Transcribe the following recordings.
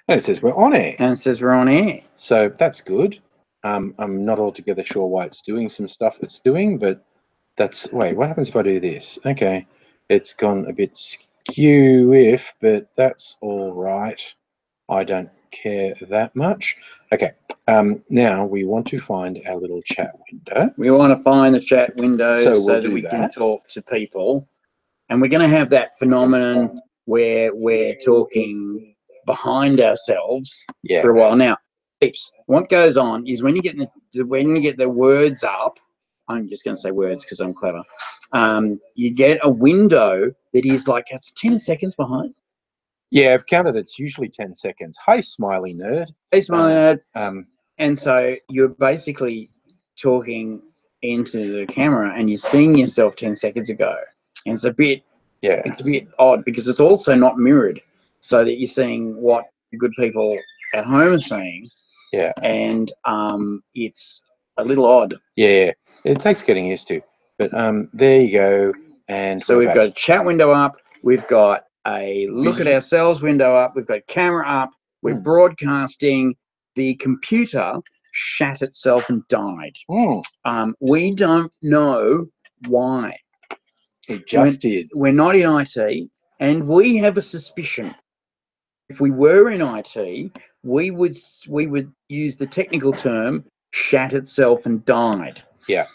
And it says we're on air. And it says we're on air. So that's good. I'm not altogether sure why it's doing some stuff it's doing, but that's... Wait, what happens if I do this? Okay, it's gone a bit skew-if, but that's all right. I don't care that much. Okay, now we want to find our little chat window. We want to find the chat window so that we can talk to people. And we're going to have that phenomenon where we're talking behind ourselves for a while. Now, what goes on is when you get the words up, I'm just going to say words because I'm clever. You get a window that is like it's 10 seconds behind. Yeah, I've counted. It's usually 10 seconds. Hi, smiley nerd. Hey, smiley nerd. And so you're basically talking into the camera and you're seeing yourself 10 seconds ago. And it's a bit odd because it's also not mirrored, so that you're seeing what good people at home are saying. Yeah. And it's a little odd. Yeah, it takes getting used to. But there you go. And so we've got a chat window up. We've got a look at ourselves window up. We've got camera up. We're broadcasting. The computer shat itself and died. We don't know why. It just did. We're not in IT, and we have a suspicion. If we were in IT, we would use the technical term "shat itself and died." Yeah.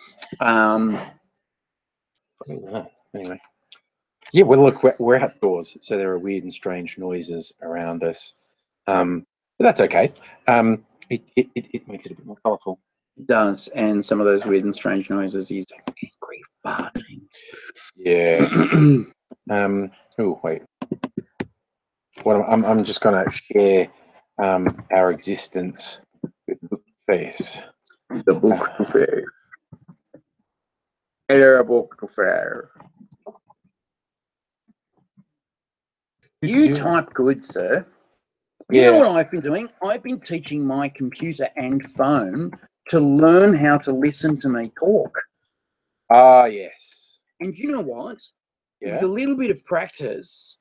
Anyway. Yeah. Well, look, we're outdoors, so there are weird and strange noises around us. But that's okay. It makes it a bit more colourful. It does, and some of those weird and strange noises is angry farting. Yeah. Oh wait. What I'm just gonna share our existence with the face. The book face. Hello, book face. You type good, sir. You know what I've been doing? I've been teaching my computer and phone to learn how to listen to me talk. Ah, yes. And you know what? Yeah. With a little bit of practice,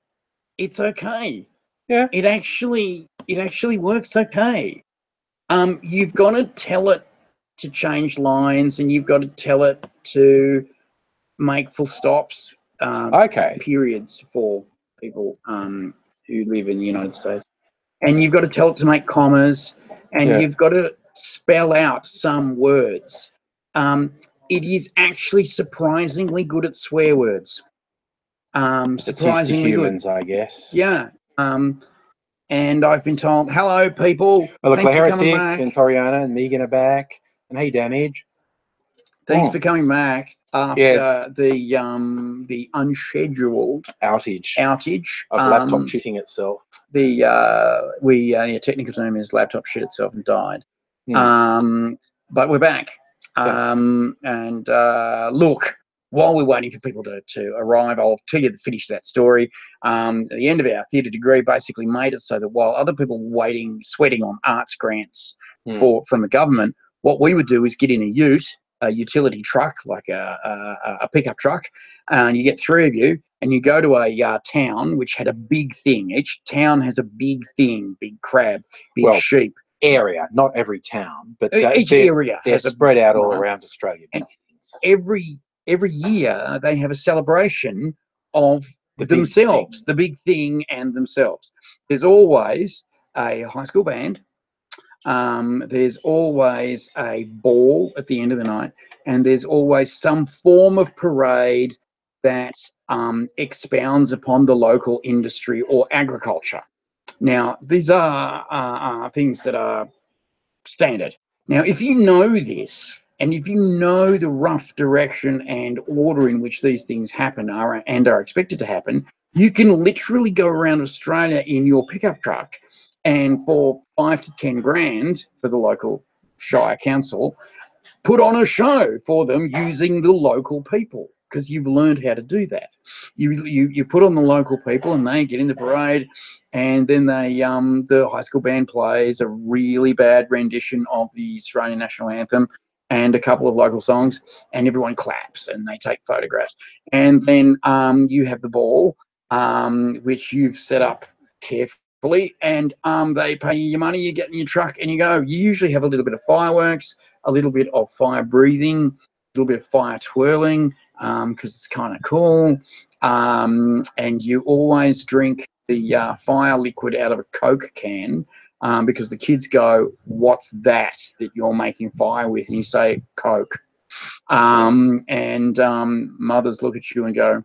it's okay. Yeah. It actually works okay. You've got to tell it to change lines, and you've got to tell it to make full stops. Periods for people who live in the United States. And you've got to tell it to make commas, and you've got to spell out some words. It is actually surprisingly good at swear words. Surprisingly humans, good. I guess. Yeah. And I've been told, hello, people. Well, thanks for coming back. And Toriana and Megan are back. And hey, Damage. Thanks for coming back after the unscheduled outage of laptop shitting itself. The technical term is laptop shit itself and died. But we're back. And look, while we're waiting for people to arrive, I'll tell you the finish of that story. At the end of our theatre degree basically made it so that while other people were sweating on arts grants from the government, what we would do is get in a utility truck, like a pickup truck, and you get 3 of you, and you go to a town which had a big thing. Each town has a big thing, big crab, big sheep. Area, not every town, but each area they're spread out all around Australia. And every year they have a celebration of themselves, the big thing and themselves. There's always a high school band. There's always a ball at the end of the night, and there's always some form of parade that expounds upon the local industry or agriculture. Now, these are things that are standard. Now, if you know this, and if you know the rough direction and order in which these things happen are expected to happen, you can literally go around Australia in your pickup truck, and for 5 to 10 grand for the local Shire Council, put on a show for them using the local people, because you've learned how to do that. You put on the local people, and they get in the parade, and then the high school band plays a really bad rendition of the Australian national anthem and a couple of local songs, and everyone claps and they take photographs. And then you have the ball, which you've set up carefully hopefully, and they pay you your money, you get in your truck and you go. You usually have a little bit of fireworks, a little bit of fire breathing, a little bit of fire twirling, because it's kind of cool, and you always drink the fire liquid out of a Coke can, because the kids go, "What's that you're making fire with?" And you say, "Coke." And mothers look at you and go,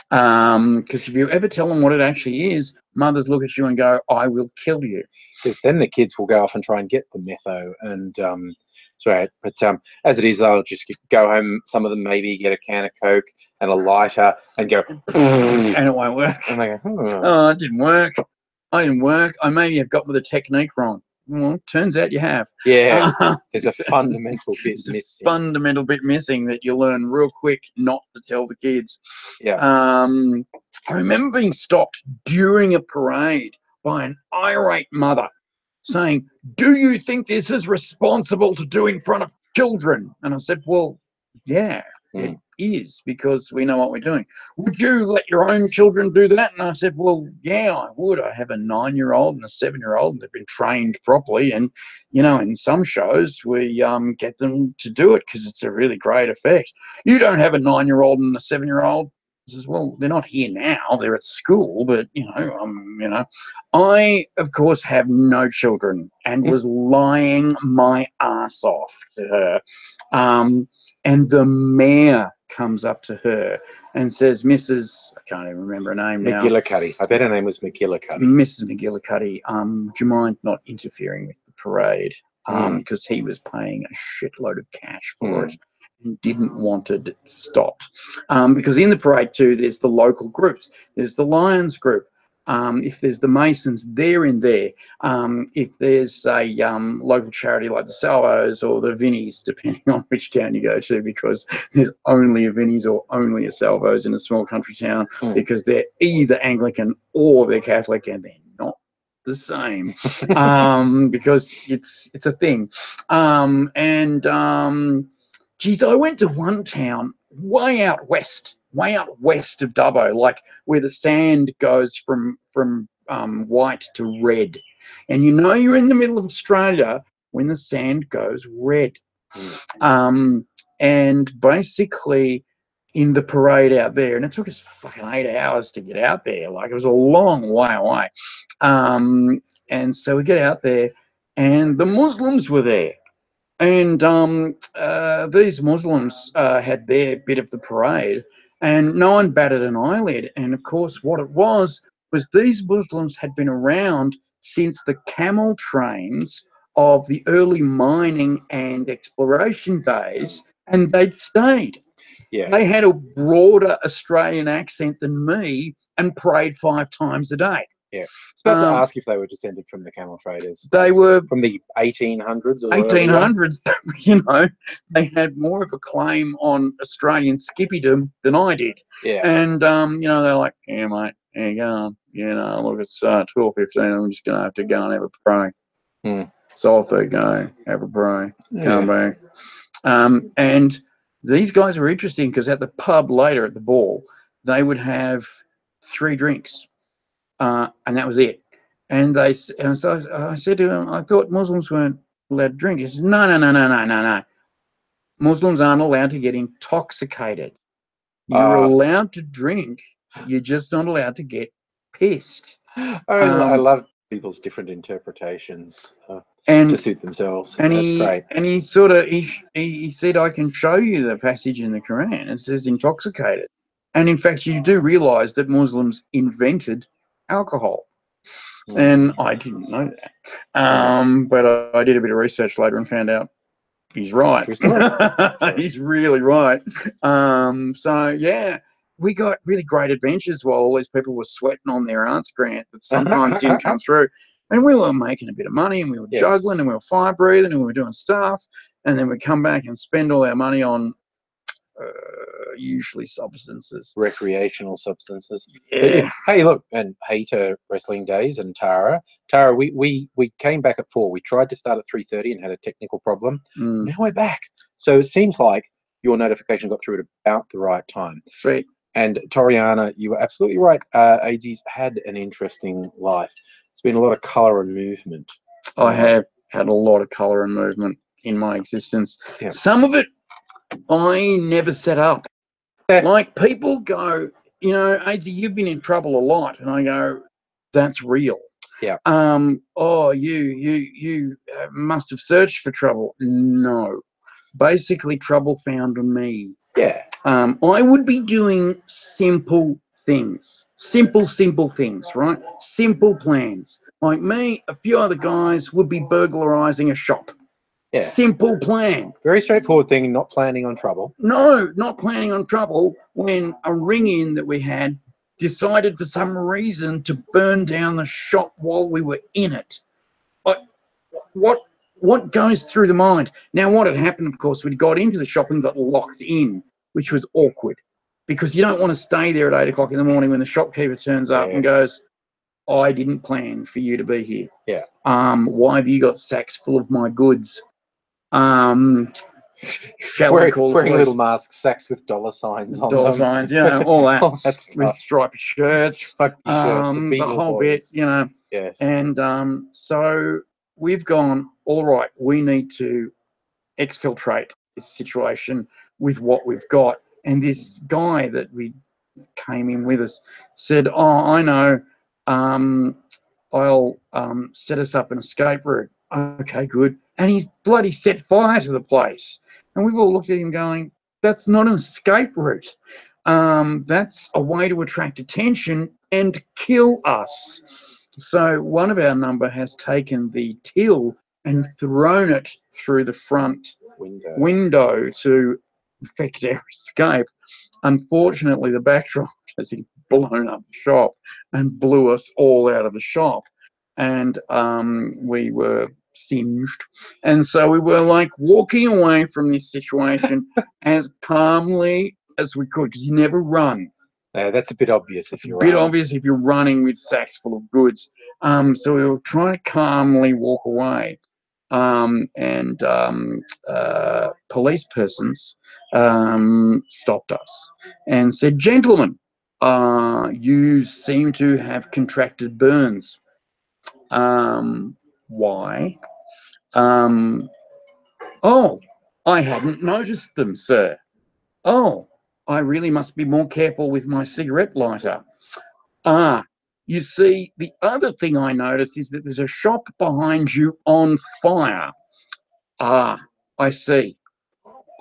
because if you ever tell them what it actually is, mothers look at you and go, "I will kill you." Because then the kids will go off and try and get the metho, and right. But as it is, they'll just go home. Some of them maybe get a can of Coke and a lighter and go, and it won't work. And they go, "Oh, it didn't work. I didn't work. I maybe have got the technique wrong." Well, turns out you have. Yeah, there's a fundamental bit missing. Fundamental bit missing that you learn real quick not to tell the kids. Yeah. I remember being stopped during a parade by an irate mother saying, "Do you think this is responsible to do in front of children?" And I said, "Well, yeah, it is, because we know what we're doing. Would you let your own children do that?" And I said, "Well, yeah, I would. I have a 9-year-old and a 7-year-old, and they've been trained properly. And, you know, in some shows we get them to do it because it's a really great effect. You don't have a 9-year-old and a 7-year-old." I says, "Well, they're not here now. They're at school, but you know, I of course have no children," and was lying my ass off to her. And the mayor comes up to her and says, "Mrs. I can't even remember her name now. McGillicuddy. I bet her name was McGillicuddy. Mrs. McGillicuddy, would you mind not interfering with the parade?" Because he was paying a shitload of cash for it and didn't want it stopped. Because in the parade too, there's the local groups. There's the Lions group. If there's the Masons, they're in there. If there's a local charity like the Salvos or the Vinnies, depending on which town you go to, because there's only a Vinnies or only a Salvos in a small country town, because they're either Anglican or they're Catholic, and they're not the same, because it's a thing. Geez, I went to one town way out west of Dubbo, like where the sand goes from white to red. And you know you're in the middle of Australia when the sand goes red. And basically in the parade out there, and it took us fucking 8 hours to get out there. Like, it was a long way away. And so we get out there and the Muslims were there. And these Muslims had their bit of the parade, and no one batted an eyelid. And of course, what it was these Muslims had been around since the camel trains of the early mining and exploration days, and they'd stayed. Yeah. They had a broader Australian accent than me and prayed 5 times a day. Yeah. I was about to ask if they were descended from the camel traders. They were from the 1800s or 1800s. You know, they had more of a claim on Australian skippydom than I did. Yeah. And you know, they're like, "Yeah, mate, there you go. You know, look, it's 12:15. I'm just gonna have to go and have a pray." So off they go, have a pray, come back. And these guys were interesting because at the pub later at the ball, they would have 3 drinks. And that was it. And so I said to him, "I thought Muslims weren't allowed to drink." He says, No. Muslims aren't allowed to get intoxicated. You're allowed to drink. You're just not allowed to get pissed." I love people's different interpretations to suit themselves. And that's great. And he sort of he said, "I can show you the passage in the Quran. It says intoxicated." And in fact, you do realise that Muslims invented alcohol. And I didn't know that. But I did a bit of research later and found out he's right. He's really right. So, yeah, we got really great adventures while all these people were sweating on their aunt's grant that sometimes didn't come through. And we were making a bit of money, and we were juggling, and we were fire breathing, and we were doing stuff. And then we'd come back and spend all our money on usually substances, recreational substances. Yeah. Hey, look, and hey to Wrestling Days and Tara, we came back at 4. We tried to start at 3:30 and had a technical problem. Now we're back, so it seems like your notification got through at about the right time. Sweet. And Toriana, you were absolutely right. AIDzee's had an interesting life. It's been a lot of colour and movement. I have had a lot of colour and movement in my existence. Yeah. Some of it I never set up. Like people go, you know, AIDzee, you've been in trouble a lot, and I go, that's real. Yeah. Oh, you must have searched for trouble. No, basically, trouble found me. Yeah. I would be doing simple things, simple things, right? Simple plans. Like me, a few other guys would be burglarizing a shop. Yeah. Simple plan. Very straightforward thing, not planning on trouble. No, not planning on trouble, when a ring-in that we had decided for some reason to burn down the shop while we were in it. What goes through the mind? Now, what had happened, of course, we got into the shop and got locked in, which was awkward, because you don't want to stay there at 8 o'clock in the morning when the shopkeeper turns up and goes, I didn't plan for you to be here. Yeah. Why have you got sacks full of my goods? Wearing little masks, sacks with dollar signs on them. Dollar signs, you know, all that. All that stuff. With stripy shirts. The whole bit, you know. Yes. And so we've gone, all right, we need to exfiltrate this situation with what we've got. And this guy that we came in with us said, oh, I know, I'll set us up an escape route. Okay, good. And he's bloody set fire to the place. And we've all looked at him going, that's not an escape route. That's a way to attract attention and kill us. So one of our number has taken the till and thrown it through the front window to effect our escape. Unfortunately, the backdrop has blown up the shop and blew us all out of the shop. And we were singed. And so we were like walking away from this situation as calmly as we could, because you never run. That's a bit obvious if you're obvious if you're running with sacks full of goods. So we were trying to calmly walk away. And police persons stopped us and said, gentlemen, you seem to have contracted burns. Why? Oh, I hadn't noticed them, sir. Oh, I really must be more careful with my cigarette lighter. You see, the other thing I noticed is that there's a shop behind you on fire. I see.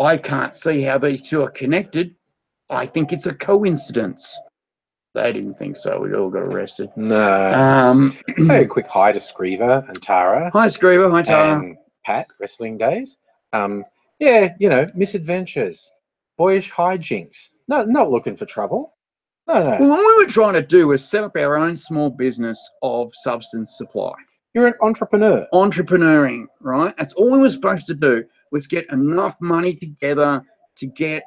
I can't see how these two are connected. I think it's a coincidence. They didn't think so. We all got arrested. No. Say a quick hi to Screever and Tara. Hi, Screever. Hi, Tara. And Pat, Wrestling Days. Yeah, you know, misadventures, boyish hijinks. No, not looking for trouble. No. Well, what we were trying to do was set up our own small business of substance supply. You're an entrepreneur. Entrepreneuring, right? That's all we were supposed to do, was get enough money together to get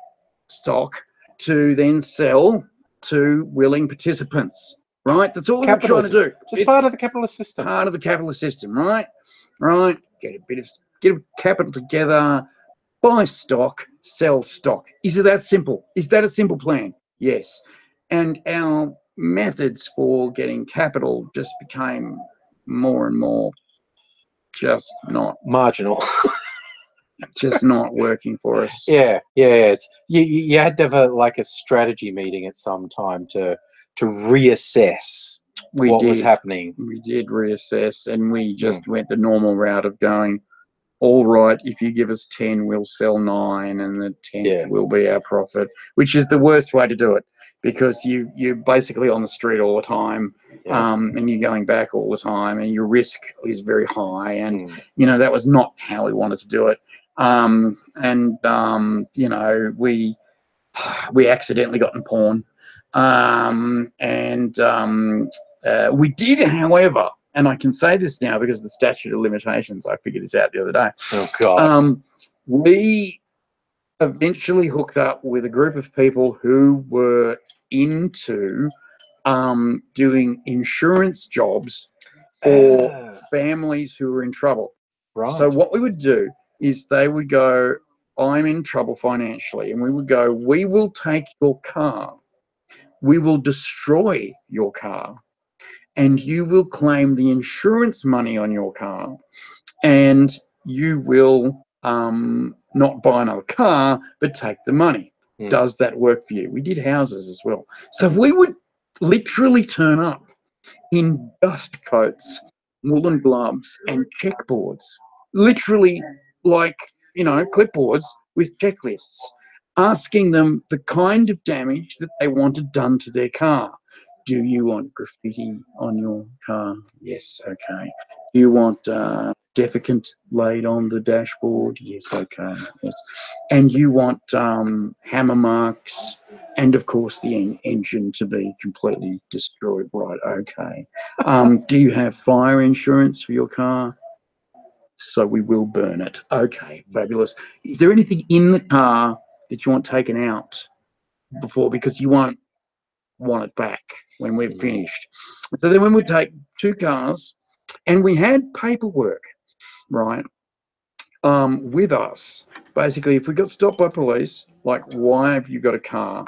stock to then sell to willing participants, right? That's all we're trying to do. Just part of the capitalist system. Part of the capitalist system, right? Right. Get a capital together, buy stock, sell stock. Is it that simple? Is that a simple plan? Yes. And our methods for getting capital just became more and more just not marginal. Just not working for us. Yeah. You had to have a strategy meeting at some time to reassess what was happening. We did reassess, and we just went the normal route of going, all right, if you give us 10, we'll sell 9, and the 10th will be our profit, which is the worst way to do it, because you're basically on the street all the time, and you're going back all the time, and your risk is very high, and that was not how we wanted to do it. We accidentally got in porn, we did, however, and I can say this now because of the statute of limitations. I figured this out the other day. Oh, God. We eventually hooked up with a group of people who were into doing insurance jobs for families who were in trouble. Right. So what we would do is they would go, I'm in trouble financially. And we would go, we will take your car we will destroy your car, and you will claim the insurance money on your car, and you will not buy another car, but take the money. Does that work for you? We did houses as well. So we would literally turn up in dust coats, woolen gloves, and checkboards, literally like, you know, clipboards with checklists, asking them the kind of damage that they wanted done to their car. Do you want graffiti on your car? Yes, okay. Do you want defecant laid on the dashboard? Yes, okay. Yes. And you want hammer marks, and of course the engine to be completely destroyed. Right, okay. Do you have fire insurance for your car? So we will burn it. Okay, fabulous. Is there anything in the car that you want taken out before, because you want it back when we're finished? So then we would take 2 cars, and we had paperwork, right, with us. Basically, if we got stopped by police, like, why have you got a car?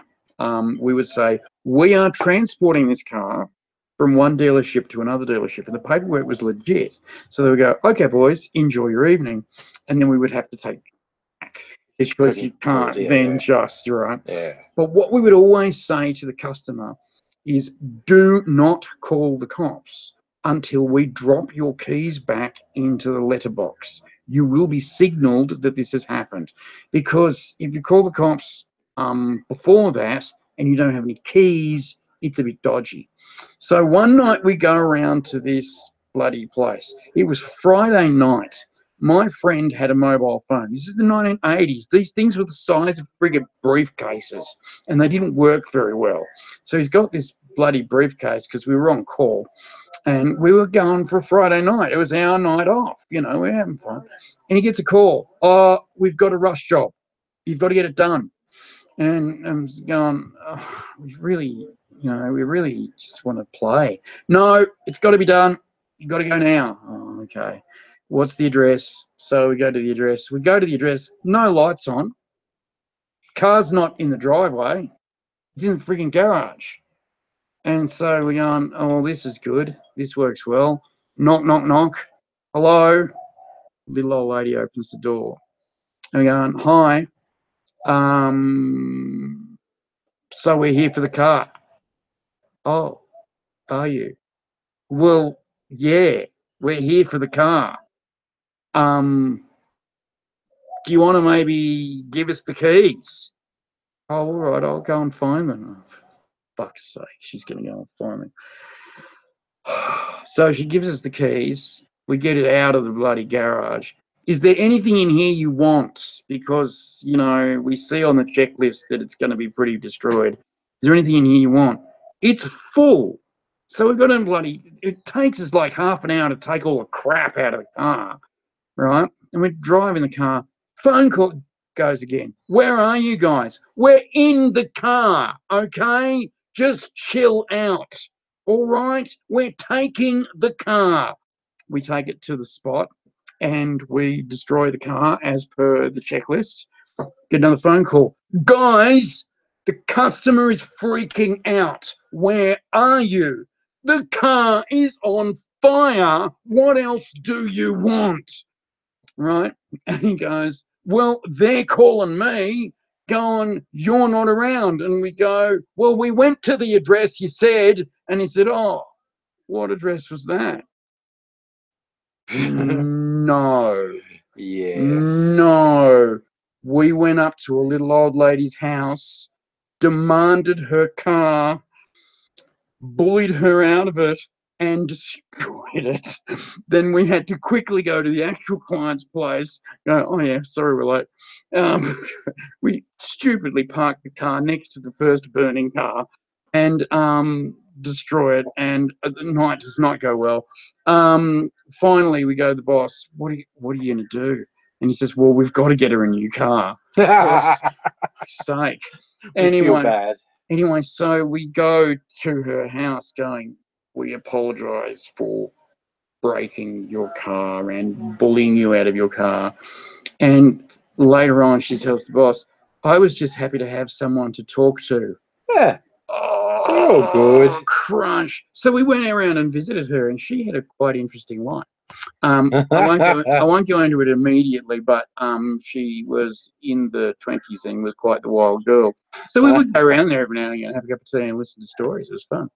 We would say, we are transporting this car from one dealership to another dealership, and the paperwork was legit. So they would go, okay, boys, enjoy your evening. And then we would have to take back, because you can't then just, right? Yeah. But what we would always say to the customer is, do not call the cops until we drop your keys back into the letterbox. You will be signaled that this has happened, because if you call the cops before that and you don't have any keys, it's a bit dodgy. So one night we go around to this bloody place. It was Friday night. My friend had a mobile phone. This is the 1980s. These things were the size of friggin' briefcases, and they didn't work very well. So he's got this bloody briefcase because we were on call, and we were going for a Friday night. It was our night off. You know, we're having fun. And he gets a call. Oh, we've got a rush job. You've got to get it done. And I'm going, oh, we really just want to play. No, it's got to be done. You've got to go now. Oh, okay. What's the address? So we go to the address. We go to the address. No lights on. Car's not in the driveway. It's in the freaking garage. And so we're going, oh, this is good. This works well. Knock, knock, knock. Hello. Little old lady opens the door. And we're going, hi. So we're here for the car. Oh, are you? Well, yeah, we're here for the car. Do you want to maybe give us the keys? Oh, all right, I'll go and find them. Oh, for fuck's sake, she's going to go and find them. So she gives us the keys. We get it out of the bloody garage. Is there anything in here you want? Because, you know, we see on the checklist that it's going to be pretty destroyed. Is there anything in here you want? It's full. So we've got to it takes us like half an hour to take all the crap out of the car, right? And we're driving the car. Phone call goes again. Where are you guys? We're in the car, okay? Just chill out, all right? We're taking the car. We take it to the spot and we destroy the car as per the checklist. Get another phone call. Guys, the customer is freaking out. Where are you? The car is on fire. What else do you want? Right? And he goes, well, they're calling me, going, you're not around. And we go, well, we went to the address you said. And he said, oh, what address was that? No. Yes. No. We went up to a little old lady's house, demanded her car, bullied her out of it, and destroyed it. Then we had to quickly go to the actual client's place. Go, oh yeah, sorry we're late. We stupidly parked the car next to the first burning car and destroy it, and the night does not go well. Finally, we go to the boss. What are you going to do? And he says, well, we've got to get her a new car. For God's sake. Anyway, feel bad. Anyway, so we go to her house going, we apologize for breaking your car and bullying you out of your car. And later on, she tells the boss, I was just happy to have someone to talk to. Yeah. Oh, So good. Crunch. So we went around and visited her, and she had a quite interesting life. I won't go into it immediately, but she was in the 20s and was quite the wild girl. So we would go around there every now and again, have a cup of tea and listen to stories. It was fun.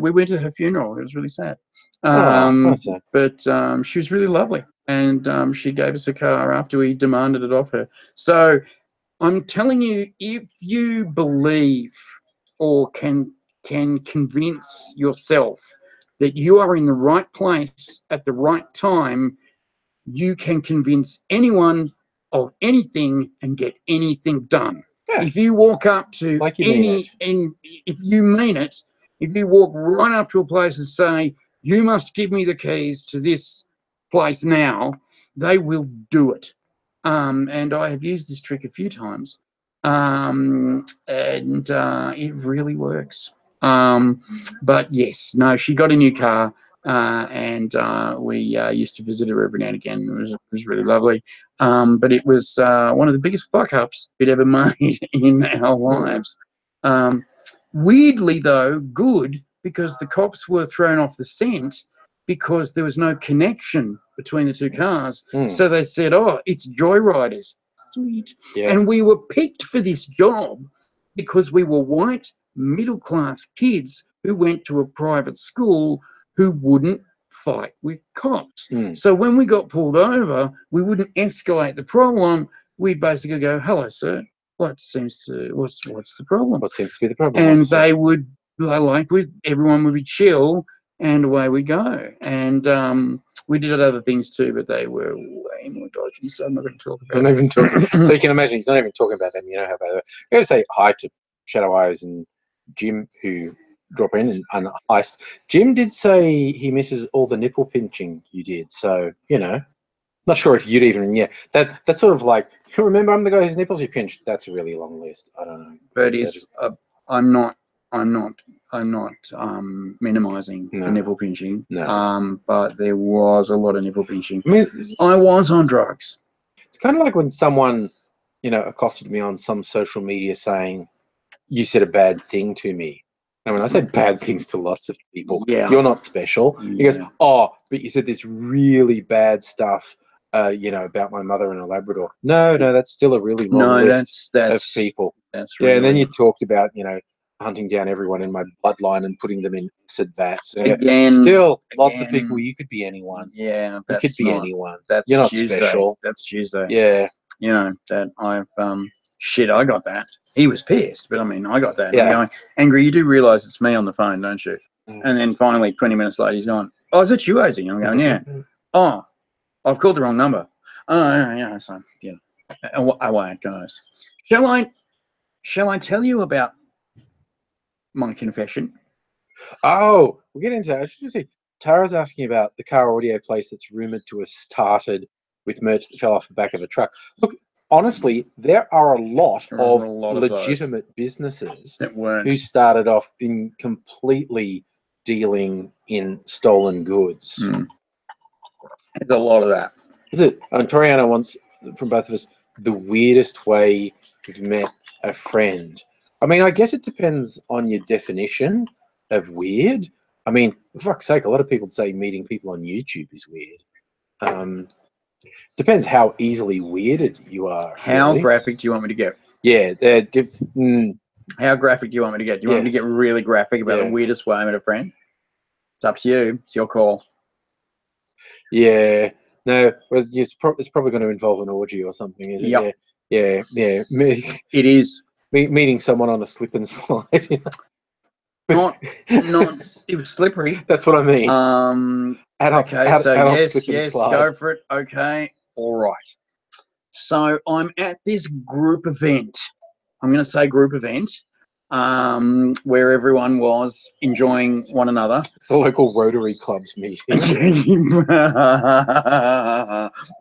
We went to her funeral. It was really sad. But she was really lovely, and she gave us a car after we demanded it off her. So I'm telling you, if you believe or can convince yourself that you are in the right place at the right time, you can convince anyone of anything and get anything done. Yeah. If you walk up to if you mean it, if you walk right up to a place and say, you must give me the keys to this place now, they will do it. And I have used this trick a few times, and it really works. But yes, no, she got a new car, and we used to visit her every now and again. It was really lovely. But it was one of the biggest fuck-ups we'd ever made in our lives. Weirdly, though, good, because the cops were thrown off the scent because there was no connection between the two cars. So they said, oh, it's joyriders. Sweet. Yeah. And we were picked for this job because we were white, middle-class kids who went to a private school who wouldn't fight with cops. So when we got pulled over, we wouldn't escalate the problem. We'd basically go, hello, sir. What's the problem? What seems to be the problem? And they would, everyone would be chill, and away we go. And we did other things too, but they were way more dodgy, so I'm not going to talk about it. So you can imagine he's not even talking about them. You know how bad they were. I'm going to say hi to Shadow Eyes and Jim, who drop in and heist. Jim did say he misses all the nipple pinching you did, so, you know. Not sure if you'd even, that's sort of like, remember I'm the guy whose nipples you pinched. That's a really long list. I don't know. But it's, I'm not minimizing the nipple pinching. No. But there was a lot of nipple pinching. I mean, I was on drugs. It's kind of like when someone, accosted me on some social media saying, you said a bad thing to me. And when I say bad things to lots of people, you're not special. He goes, oh, but you said this really bad stuff, about my mother and a Labrador. No, that's still a really long list of people. That's really and then you talked about, hunting down everyone in my bloodline and putting them in acid vats. Still, lots of people. You could be anyone. Yeah, you could be anyone. You're not Tuesday. Special. That's Tuesday. Yeah, that I've shit. I got that. He was pissed, but I mean, I got that. Yeah. I'm going, Angry. You do realise it's me on the phone, don't you? And then finally, 20 minutes later, he's gone, oh, is it you, AIDzee? I'm going, yeah. Oh, I've called the wrong number. Oh, so yeah. Away it goes. Shall I tell you about my confession? Oh, we'll get into that. I should just say, Tara's asking about the car audio place that's rumoured to have started with merch that fell off the back of a truck. Look, honestly, there are a lot of legitimate businesses who started off in completely dealing in stolen goods. There's a lot of that. Is it? And Toriana wants, from both of us, the weirdest way you've met a friend. I mean, I guess it depends on your definition of weird. I mean, for fuck's sake, a lot of people say meeting people on YouTube is weird. Depends how easily weirded you are. How graphic do you want me to get? Yeah. How graphic do you want me to get? Do you want me to get really graphic about the weirdest way I met a friend? It's up to you. It's your call. Yeah. No, it's probably going to involve an orgy or something, is it? Yep. Yeah. It is. Meeting someone on a slip and slide. Not. It was slippery. That's what I mean. Yes, go for it. Okay, all right. So I'm at this group event. I'm going to say group event, where everyone was enjoying one another. It's the local Rotary Club's meeting.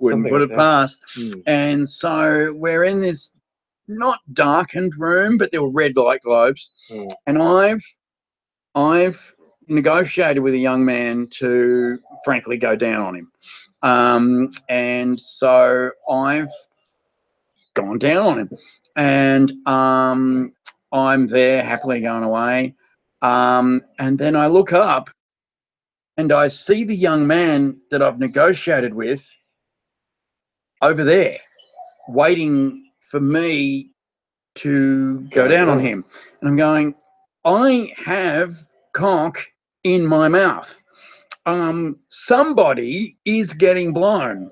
Wouldn't put it past. And so we're in this not darkened room, but there were red light globes. And I've negotiated with a young man to frankly go down on him. And so I've gone down on him. And I'm there happily going away. And then I look up and I see the young man that I've negotiated with over there, waiting for me to go down on him. And I'm going, I have cock in my mouth. Somebody is getting blown.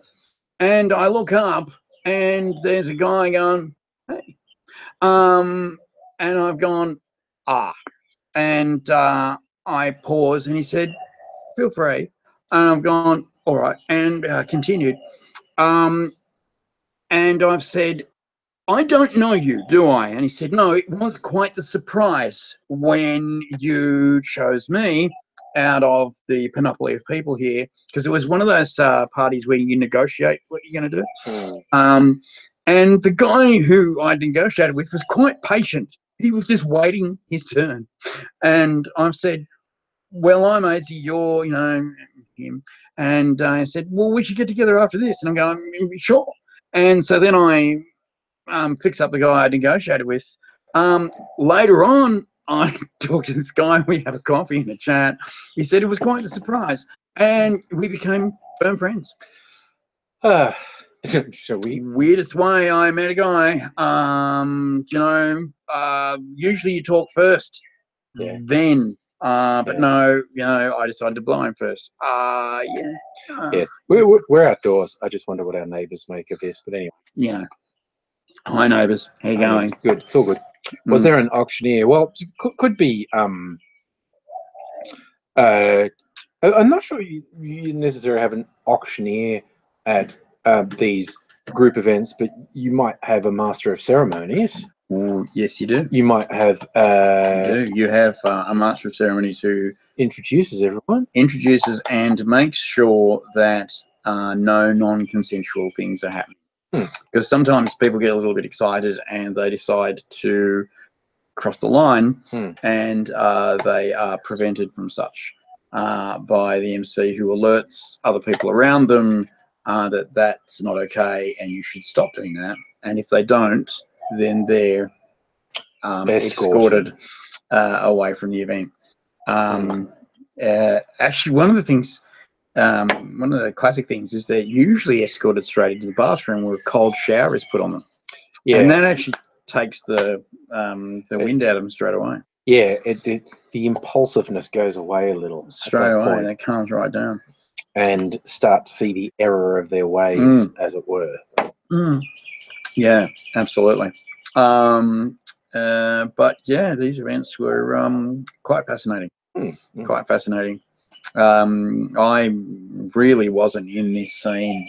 And I look up and there's a guy going, hey. And I've gone, ah. And I pause and he said, feel free. And I've gone, all right, and continued. And I've said, I don't know you, do I? And he said, no, it was quite the surprise when you chose me out of the panoply of people here, because it was one of those parties where you negotiate what you're going to do. And the guy who I negotiated with was quite patient. He was just waiting his turn. And I've said, well, I'm AIDzee, you're, you know, him. And I said, well, we should get together after this. And I'm going, sure. And so then I picks up the guy I negotiated with. Later on, I talked to this guy. We have a coffee and a chat. He said it was quite a surprise. And we became firm friends. Weirdest way I met a guy. You know, usually you talk first, then. But no, you know, I decided to blow him first. Yeah, we're outdoors. I just wonder what our neighbours make of this. But anyway. You know. Hi, neighbours. How you going? It's good. It's all good. Was there an auctioneer? Well, could be. I'm not sure you necessarily have an auctioneer at these group events, but you might have a master of ceremonies. Ooh, yes, you do. You might have. You have a master of ceremonies who introduces everyone. Introduces and makes sure that no non-consensual things are happening. Because sometimes people get a little bit excited and they decide to cross the line, and they are prevented from such by the MC, who alerts other people around them that that's not okay and you should stop doing that. And if they don't, then they're escorted away from the event. Actually, one of the things, one of the classic things is they're usually escorted straight into the bathroom where a cold shower is put on them. Yeah. And that actually takes the wind out of them straight away. Yeah, the impulsiveness goes away a little. Straight away, and it calms right down. And start to see the error of their ways, as it were. Yeah, absolutely. But yeah, these events were quite fascinating. Quite fascinating. I really wasn't in this scene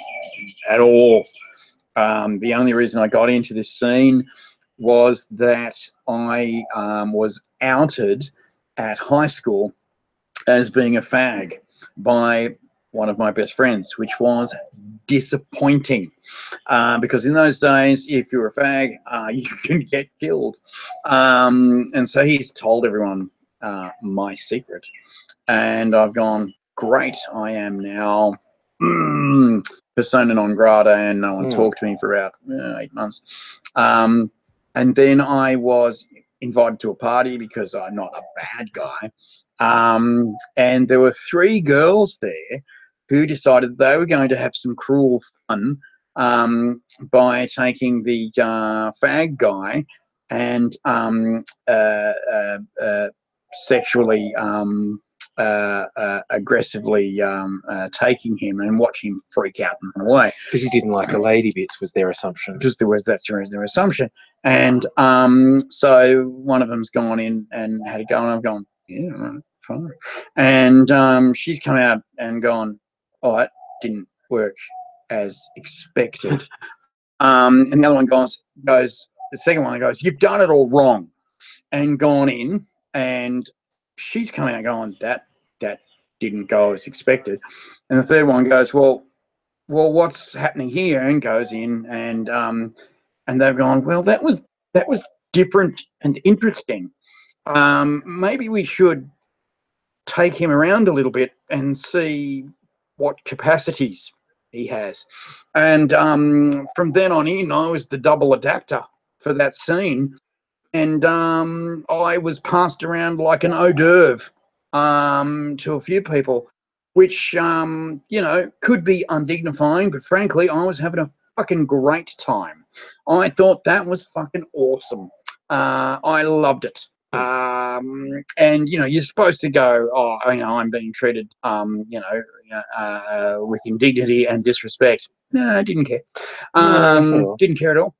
at all. The only reason I got into this scene was that I was outed at high school as being a fag by one of my best friends, which was disappointing. Because in those days, if you're a fag, you can get killed. And so he's told everyone my secret. And I've gone, great, I am now persona non grata, and no one talked to me for about 8 months. And then I was invited to a party because I'm not a bad guy. And there were 3 girls there who decided they were going to have some cruel fun by taking the fag guy and sexually aggressively taking him and watch him freak out and run away. Because he didn't like the lady bits, was their assumption. Because that's their assumption. And so one of them's gone in and had a go, and I've gone, yeah, right, fine. And she's come out and gone, oh, that didn't work as expected. And the other one goes, the second one goes, you've done it all wrong, and gone in, and she's come out going, that didn't go as expected. And the third one goes, well, what's happening here? And goes in, and they've gone, well, that was different and interesting. Maybe we should take him around a little bit and see what capacities he has. And from then on in, I was the double adapter for that scene. and I was passed around like an hors d'oeuvre to a few people, which you know, could be undignifying, but frankly, I was having a fucking great time. I thought that was fucking awesome. I loved it. And you know, you're supposed to go, oh, you know, I'm being treated, you know, with indignity and disrespect. No, I didn't care. Didn't care at all.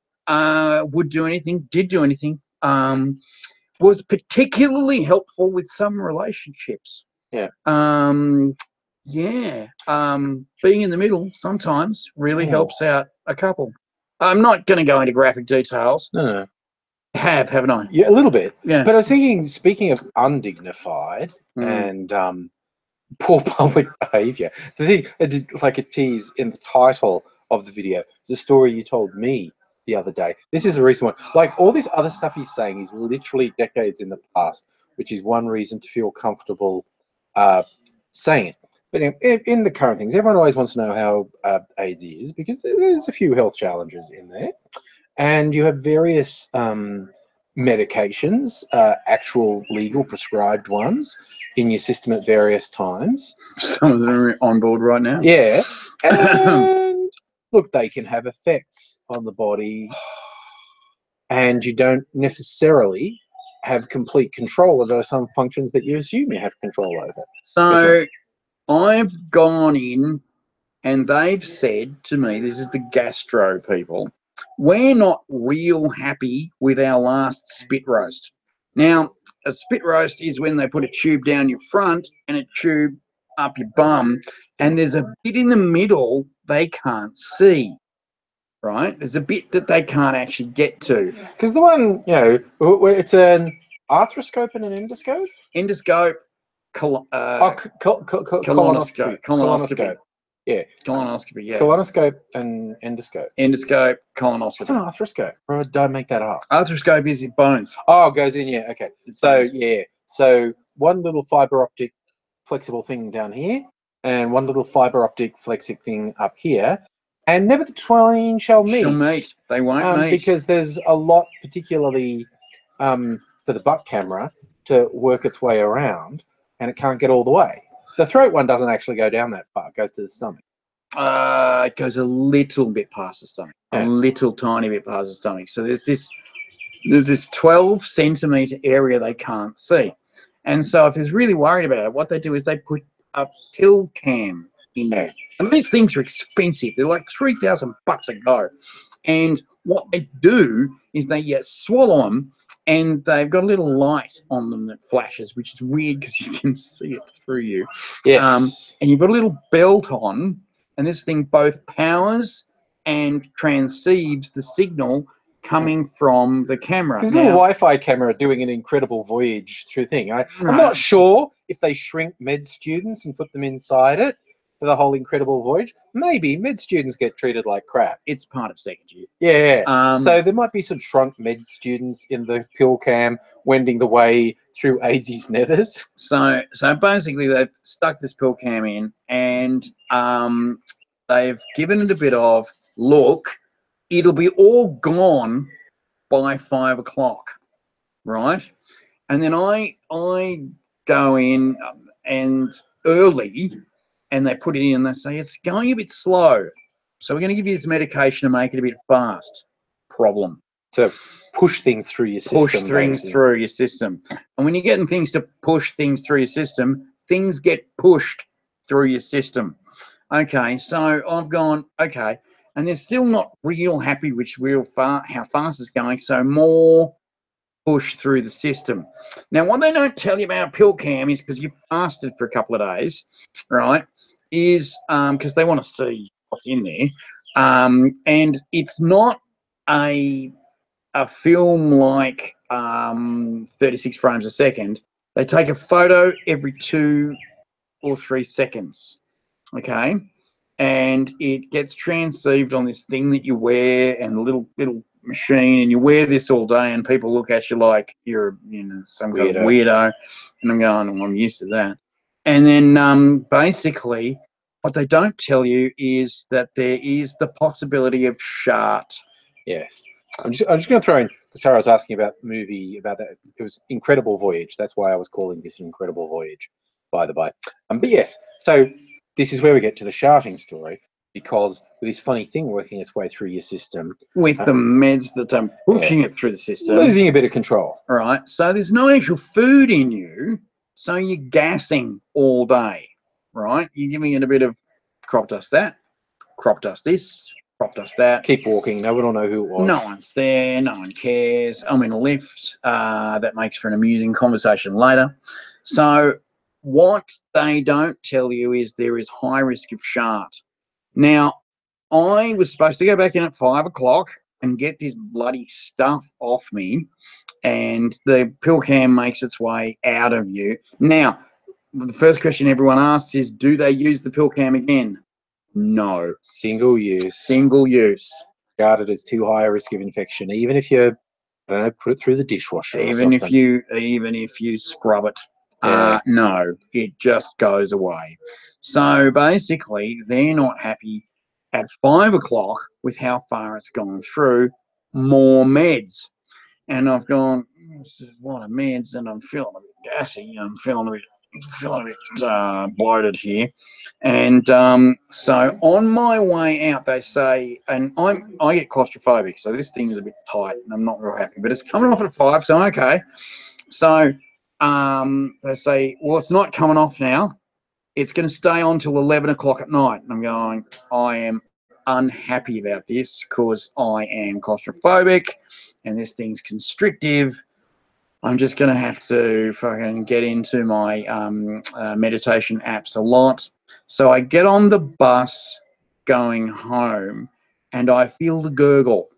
Would do anything, did do anything. Was particularly helpful with some relationships. Yeah. Yeah. Being in the middle sometimes really helps out a couple. I'm not going to go into graphic details. No. Haven't I? Yeah, a little bit. Yeah. But I was thinking, speaking of undignified and poor public behaviour, the thing I did like a tease in the title of the video. It's a story you told me the other day. This is a recent one. Like all this other stuff he's saying is literally decades in the past, which is one reason to feel comfortable saying it. But in the current things, everyone always wants to know how AIDzee is, because there's a few health challenges in there. And you have various medications, actual legal prescribed ones, in your system at various times. Some of them are on board right now. Yeah. And look, they can have effects on the body, and you don't necessarily have complete control over some functions that you assume you have control over. So I've gone in and they've said to me, this is the gastro people, we're not real happy with our last spit roast. Now, a spit roast is when they put a tube down your front and a tube up your bum, and there's a bit in the middle they can't see, right? There's a bit that they can't actually get to. Because the one, you know, it's an arthroscope and an endoscope? Endoscope, colonoscope. Colonoscope. Yeah. Colonoscopy, yeah. Colonoscope and endoscope. Endoscope, colonoscopy. What's an arthroscope? Or did I make that up? Arthroscope is in bones. Oh, it goes in, yeah, okay. So, yeah. So, one little fiber optic flexible thing down here, and one little fiber optic flexible thing up here, and never the twain shall meet. Shall meet. They won't meet. Because there's a lot, particularly for the butt camera, to work its way around, and it can't get all the way. The throat one doesn't actually go down that far. It goes to the stomach. It goes a little bit past the stomach. Yeah. A little tiny bit past the stomach. So there's this 12 centimetre area they can't see. And so if they're really worried about it, what they do is they put a pill cam in there. And these things are expensive. They're like $3,000 a go. And what they do is they swallow them, and they've got a little light on them that flashes, which is weird because you can see it through you. Yes. And you've got a little belt on, and this thing both powers and transceives the signal coming from the camera. Because the Wi-Fi camera doing an incredible voyage through thing. I'm not sure if they shrink med students and put them inside it for the whole incredible voyage. Maybe med students get treated like crap. It's part of second year. Yeah. So there might be some shrunk med students in the pill cam wending the way through AIDzee's nethers. So basically they've stuck this pill cam in, and they've given it a bit of look. It'll be all gone by 5 o'clock, right? And then I go in and early, and they put it in and they say, it's going a bit slow. So we're going to give you this medication to make it a bit fast. Problem. To push things through your system. Push things through your system. And when you're getting things to push things through your system, things get pushed through your system. Okay, so I've gone, okay, and they're still not real happy with how fast it's going, so more push through the system. Now, what they don't tell you about a pill cam is, because you've fasted for a couple of days, right, is because they want to see what's in there. And it's not a film like 36 frames a second. They take a photo every 2 or 3 seconds, okay? And it gets transceived on this thing that you wear, and a little machine, and you wear this all day, and people look at you like you're, you know, some kind of weirdo. And I'm going, well, I'm used to that. And then basically what they don't tell you is that there is the possibility of shart. Yes. I'm just going to throw in Sarah was asking about the movie, about that. It was Incredible Voyage. That's why I was calling this an Incredible Voyage, by the by. But yes, so this is where we get to the shouting story, because with this funny thing working its way through your system. With the meds that are pushing it through the system. Losing a bit of control. All right. So there's no actual food in you, so you're gassing all day, right? You're giving it a bit of crop dust that, crop dust this, crop dust that. Keep walking. No one will know who it was. No one's there. No one cares. I'm in a lift. That makes for an amusing conversation later. So what they don't tell you is there is high risk of shart. Now, I was supposed to go back in at 5 o'clock and get this bloody stuff off me, and the pill cam makes its way out of you. Now, the first question everyone asks is, do they use the pill cam again? No. Single use. Single use. Regarded as too high a risk of infection, even if you, I don't know, put it through the dishwasher. Even if you scrub it. Yeah. No, it just goes away. So basically, they're not happy at 5 o'clock with how far it's gone through. More meds. And I've gone, this is a lot of meds, and I'm feeling a bit gassy. I'm feeling a bit bloated here. And so on my way out, they say, and I get claustrophobic, so this thing is a bit tight, and I'm not real happy. But it's coming off at 5, so okay. So they say, well, it's not coming off now. It's going to stay on till 11 o'clock at night. And I'm going, I am unhappy about this because I am claustrophobic and this thing's constrictive. I'm just going to have to fucking get into my meditation apps a lot. So I get on the bus going home and I feel the gurgle.